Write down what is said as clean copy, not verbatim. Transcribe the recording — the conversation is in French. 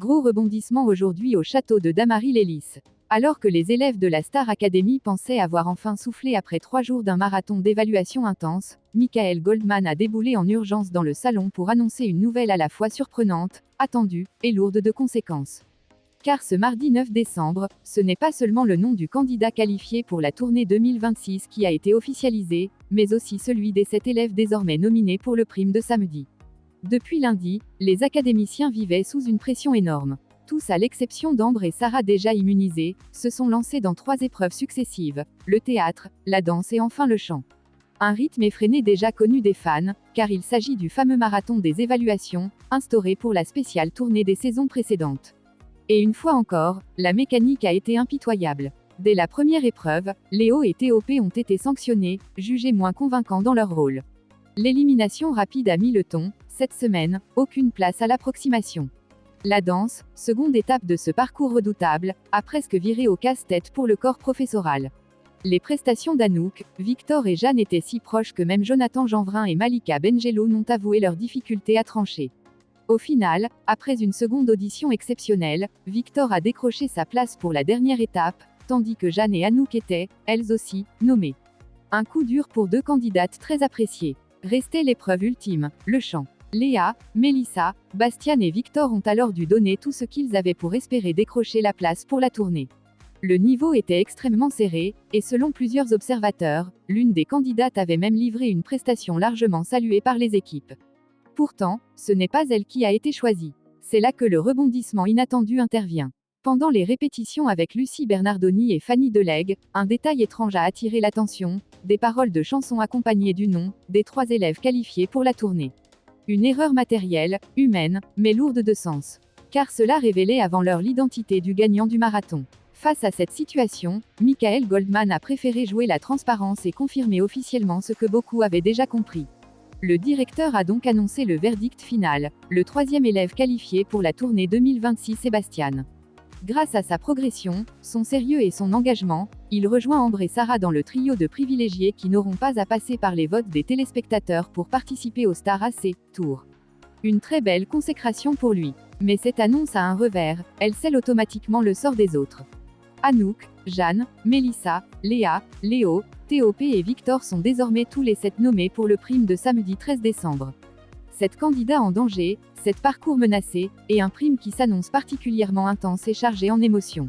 Gros rebondissement aujourd'hui au château de Damary-les-Lys. Alors que les élèves de la Star Academy pensaient avoir enfin soufflé après 3 jours d'un marathon d'évaluation intense, Michael Goldman a déboulé en urgence dans le salon pour annoncer une nouvelle à la fois surprenante, attendue, et lourde de conséquences. Car ce mardi 9 décembre, ce n'est pas seulement le nom du candidat qualifié pour la tournée 2026 qui a été officialisé, mais aussi celui des 7 élèves désormais nominés pour le prime de samedi. Depuis lundi, les académiciens vivaient sous une pression énorme. Tous à l'exception d'Ambre et Sarah déjà immunisés, se sont lancés dans 3 épreuves successives, le théâtre, la danse et enfin le chant. Un rythme effréné déjà connu des fans, car il s'agit du fameux marathon des évaluations, instauré pour la spéciale tournée des saisons précédentes. Et une fois encore, la mécanique a été impitoyable. Dès la première épreuve, Léo et TOP ont été sanctionnés, jugés moins convaincants dans leur rôle. L'élimination rapide a mis le ton, cette semaine, aucune place à l'approximation. La danse, seconde étape de ce parcours redoutable, a presque viré au casse-tête pour le corps professoral. Les prestations d'Anouk, Victor et Jeanne étaient si proches que même Jonathan Jeanvrin et Malika Bengelo n'ont avoué leurs difficultés à trancher. Au final, après une seconde audition exceptionnelle, Victor a décroché sa place pour la dernière étape, tandis que Jeanne et Anouk étaient, elles aussi, nommées. Un coup dur pour 2 candidates très appréciées. Restait l'épreuve ultime, le chant. Léa, Mélissa, Bastian et Victor ont alors dû donner tout ce qu'ils avaient pour espérer décrocher la place pour la tournée. Le niveau était extrêmement serré, et selon plusieurs observateurs, l'une des candidates avait même livré une prestation largement saluée par les équipes. Pourtant, ce n'est pas elle qui a été choisie. C'est là que le rebondissement inattendu intervient. Pendant les répétitions avec Lucie Bernardoni et Fanny Delègue, un détail étrange a attiré l'attention, des paroles de chansons accompagnées du nom des 3 élèves qualifiés pour la tournée. Une erreur matérielle, humaine, mais lourde de sens. Car cela révélait avant l'heure l'identité du gagnant du marathon. Face à cette situation, Michael Goldman a préféré jouer la transparence et confirmer officiellement ce que beaucoup avaient déjà compris. Le directeur a donc annoncé le verdict final, le 3e élève qualifié pour la tournée 2026 Sébastien. Grâce à sa progression, son sérieux et son engagement, il rejoint Ambre et Sarah dans le trio de privilégiés qui n'auront pas à passer par les votes des téléspectateurs pour participer au Star AC Tour. Une très belle consécration pour lui. Mais cette annonce a un revers, elle scelle automatiquement le sort des autres. Anouk, Jeanne, Mélissa, Léa, Léo, TOP et Victor sont désormais tous les 7 nommés pour le prime de samedi 13 décembre. 7 candidats en danger, 7 parcours menacés, et un prime qui s'annonce particulièrement intense et chargé en émotions.